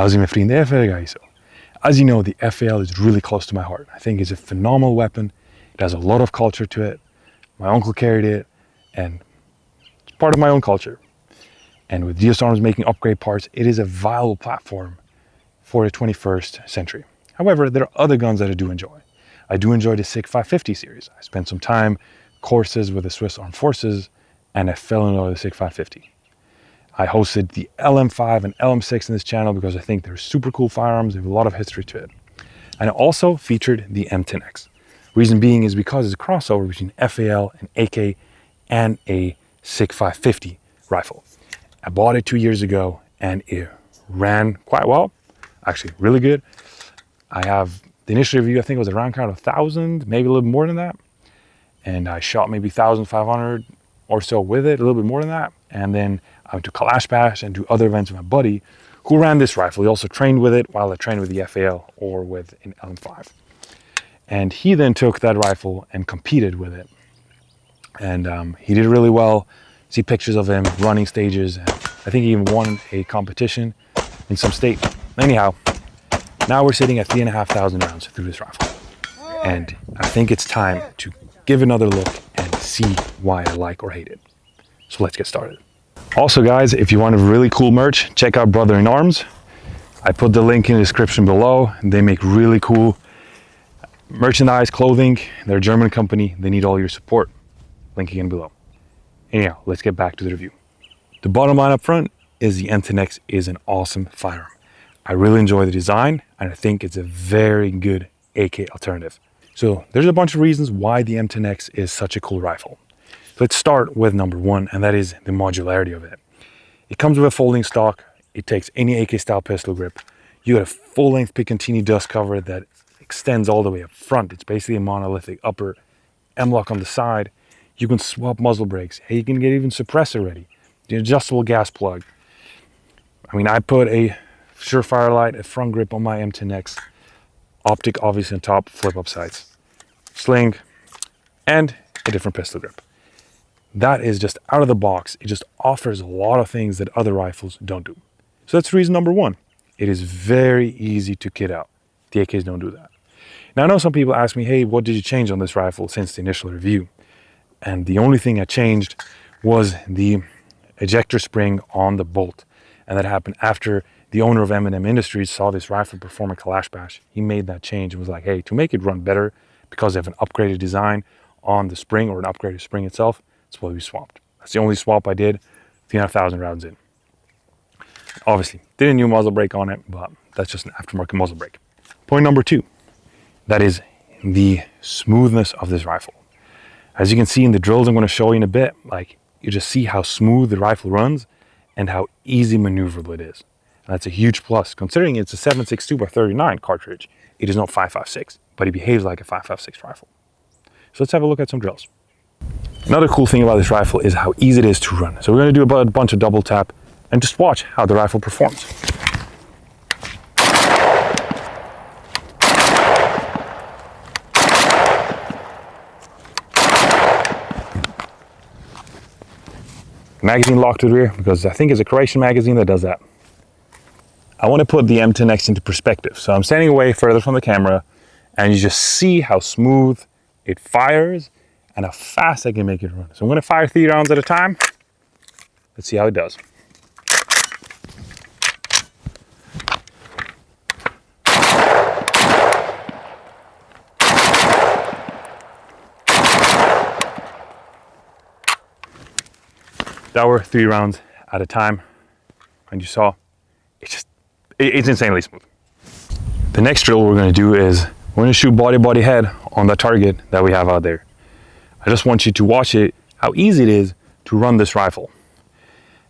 How's it, my friend? As you know, the FAL is really close to my heart. I think it's a phenomenal weapon. It has a lot of culture to it. My uncle carried it, and it's part of my own culture. And with DS Arms making upgrade parts, it is a viable platform for the 21st century. However, there are other guns that I do enjoy. I do enjoy the SIG 550 series. I spent some time courses with the Swiss Armed Forces, and I fell in love with the SIG 550. I hosted the LM5 and LM6 in this channel because I think they're super cool firearms. They have a lot of history to it. And I also featured the M10X. Reason being is because it's a crossover between FAL and AK and a SIG 550 rifle. I bought it 2 years ago and it ran quite well, actually really good. I have the initial review, I think it was around kind of 1,000, maybe a little more than that. And I shot maybe 1,500 or so with it, a little bit more than that. And then I went to Kalash Bash and do other events with my buddy who ran this rifle. He also trained with it while I trained with the FAL or with an LM5. And he then took that rifle and competed with it. And he did really well. See pictures of him running stages. And I think he even won a competition in some state. Anyhow, now we're sitting at 3,500 rounds through this rifle. And I think it's time to give another look and see why I like or hate it. So let's get started. Also guys, if you want a really cool merch, check out Brother in Arms. I put the link in the description below. They make really cool merchandise, clothing. They're a German company. They need all your support. Link again below. Anyhow, let's get back to the review. The bottom line up front is the M10X is an awesome firearm. I really enjoy the design and I think it's a very good AK alternative. So there's a bunch of reasons why the M10X is such a cool rifle. Let's start with number one, and that is the modularity of it. It comes with a folding stock. It takes any AK style pistol grip. You got a full length Picatinny dust cover that extends all the way up front. It's basically a monolithic upper, M-lock on the side. You can swap muzzle brakes. Hey, you can get even suppressor ready. The adjustable gas plug. I mean, I put a Surefire light, a front grip on my M10X. Optic obviously on top, flip up sights. Sling, and a different pistol grip. That is just out of the box. It just offers a lot of things that other rifles don't do. So that's reason number one. It is very easy to kit out. The AKs don't do that. Now I know some people ask me, hey, what did you change on this rifle since the initial review? And the only thing I changed was the ejector spring on the bolt. And that happened after the owner of M&M Industries saw this rifle perform at Kalash Bash. He made that change and was like, hey, to make it run better because they have an upgraded design on the spring or an upgraded spring itself, that's what we swapped. That's the only swap I did, 3,500 rounds in. Obviously, did a new muzzle brake on it, but that's just an aftermarket muzzle brake. Point number two, that is the smoothness of this rifle. As you can see in the drills I'm going to show you in a bit, like you just see how smooth the rifle runs and how easy maneuverable it is. And that's a huge plus, considering it's a 7.62x39 cartridge. It is not 5.56, but it behaves like a 5.56 rifle. So let's have a look at some drills. Another cool thing about this rifle is how easy it is to run. So we're going to do a bunch of double tap and just watch how the rifle performs. Magazine locked to the rear because I think it's a Croatian magazine that does that. I want to put the M10X into perspective. So I'm standing away further from the camera and you just see how smooth it fires and how fast I can make it run. So I'm going to fire 3 rounds at a time. Let's see how it does. That were 3 rounds at a time. And you saw, it's insanely smooth. The next drill we're going to do is we're going to shoot body head on the target that we have out there. I just want you to watch it, how easy it is to run this rifle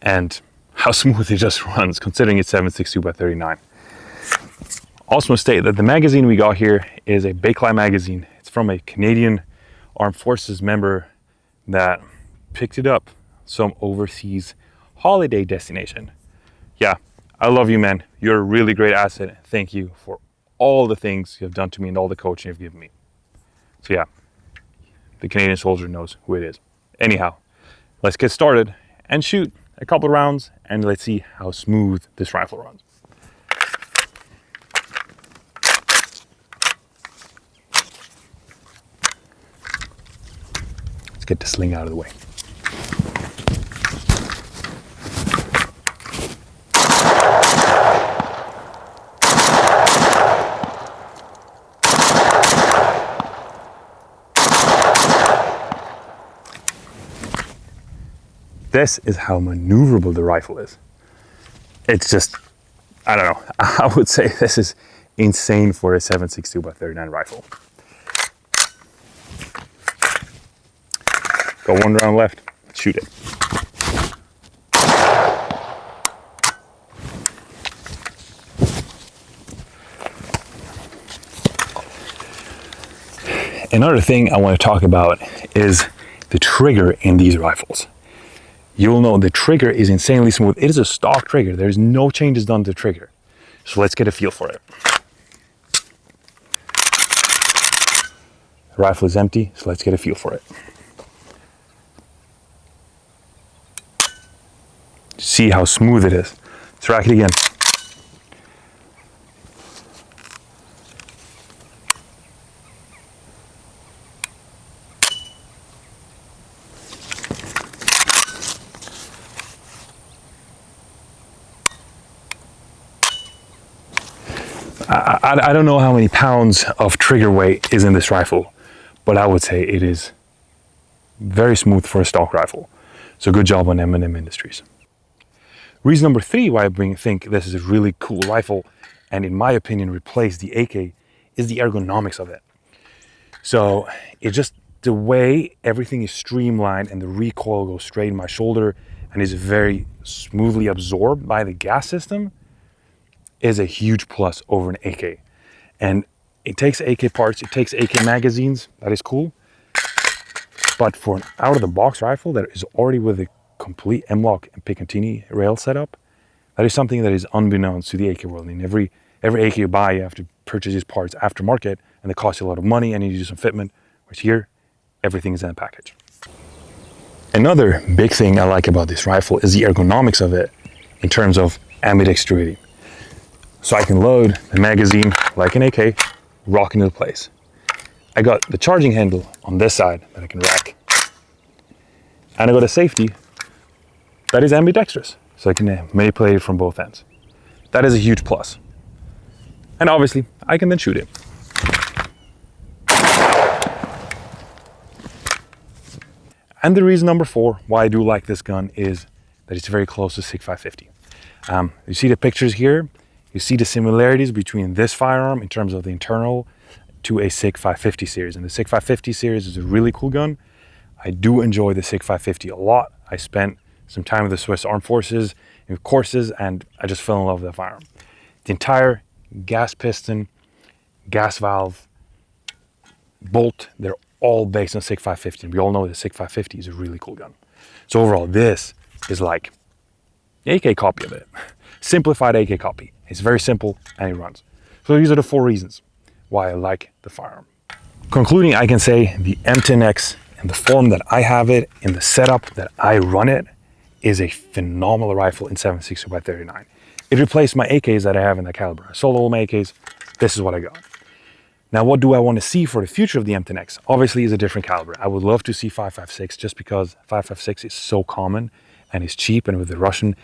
and how smooth it just runs considering it's 7.62x39. Also want to state that the magazine we got here is a Bakelite magazine. It's from a Canadian Armed Forces member that picked it up some overseas holiday destination. Yeah, I love you, man. You're a really great asset. Thank you for all the things you have done to me and all the coaching you've given me. So yeah, the Canadian soldier knows who it is. Anyhow, let's get started and shoot a couple rounds and let's see how smooth this rifle runs. Let's get the sling out of the way. This is how maneuverable the rifle is. It's just, I don't know, I would say this is insane for a 7.62 by 39 rifle. Got one round left, let's shoot it. Another thing I want to talk about is the trigger in these rifles. You'll know the trigger is insanely smooth. It is a stock trigger. There's no changes done to the trigger. So let's get a feel for it. The rifle is empty, so let's get a feel for it. See how smooth it is. Let's rack it again. I don't know how many pounds of trigger weight is in this rifle, but I would say it is very smooth for a stock rifle. So good job on M&M Industries. Reason number 3 why I think this is a really cool rifle, and in my opinion replace the AK, is the ergonomics of it. So it's just the way everything is streamlined and the recoil goes straight in my shoulder and is very smoothly absorbed by the gas system is a huge plus over an AK. And it takes AK parts, it takes AK magazines, that is cool. But for an out-of-the-box rifle that is already with a complete M-LOK and Picatinny rail setup, that is something that is unbeknownst to the AK world. In every AK you buy, you have to purchase these parts aftermarket, and they cost you a lot of money, and you do some fitment, whereas here, everything is in a package. Another big thing I like about this rifle is the ergonomics of it in terms of ambidextrity. So I can load the magazine like an AK, rock into place. I got the charging handle on this side that I can rack. And I got a safety that is ambidextrous, so I can manipulate it from both ends. That is a huge plus. And obviously, I can then shoot it. And the reason number 4 why I do like this gun is that it's very close to SIG 550. You see the pictures here. You see the similarities between this firearm in terms of the internal to a SIG 550 series. And the SIG 550 series is a really cool gun. I do enjoy the SIG 550 a lot. I spent some time with the Swiss Armed Forces in courses, and I just fell in love with the firearm. The entire gas piston, gas valve, bolt, they're all based on SIG 550. And we all know the SIG 550 is a really cool gun. So overall, this is like the AK copy of it. Simplified AK copy. It's very simple and it runs. So these are the 4 reasons why I like the firearm. Concluding, I can say the M10X in the form that I have it, in the setup that I run it, is a phenomenal rifle in 7.62 by 39. It replaced my AKs that I have in that caliber. I sold all my AKs. This is what I got. Now, what do I want to see for the future of the M10X? Obviously, is a different caliber. I would love to see 5.56 just because 5.56 is so common and is cheap, and with the Russian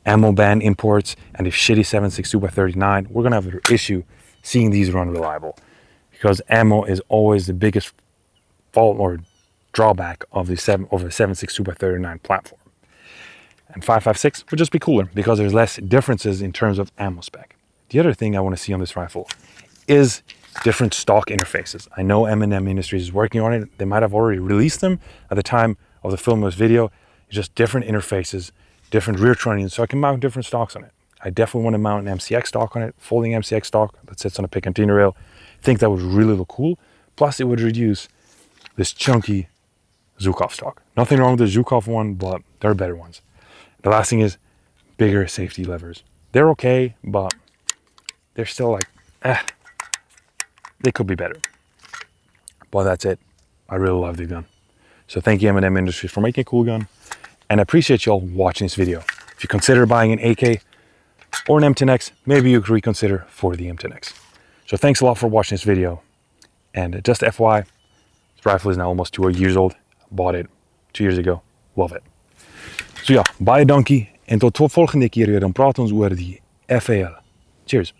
ammo ban imports and the shitty 7.62 by 39, we're gonna have an issue seeing these run reliable, because ammo is always the biggest fault or drawback of the 7.62 by 39 platform. And 5.56 would just be cooler because there's less differences in terms of ammo spec. The other thing I want to see on this rifle is different stock interfaces. I know M&M Industries is working on it. They might have already released them at the time of the film of this video. It's just different interfaces, different rear trunnions, so I can mount different stocks on it. I definitely want to mount an MCX stock on it, folding MCX stock that sits on a Picatinny rail. I think that would really look cool. Plus, it would reduce this chunky Zhukov stock. Nothing wrong with the Zhukov one, but there are better ones. The last thing is bigger safety levers. They're okay, but they're still like, they could be better. But that's it. I really love the gun. So thank you M&M Industries for making a cool gun. And I appreciate y'all watching this video. If you consider buying an AK or an M10X, maybe you could reconsider for the M10X. So thanks a lot for watching this video. And just FYI, this rifle is now almost 2 years old. Bought it 2 years ago. Love it. So ja, baie dankie. En tot volgende keer weer, dan praten ons oor die FAL. Cheers.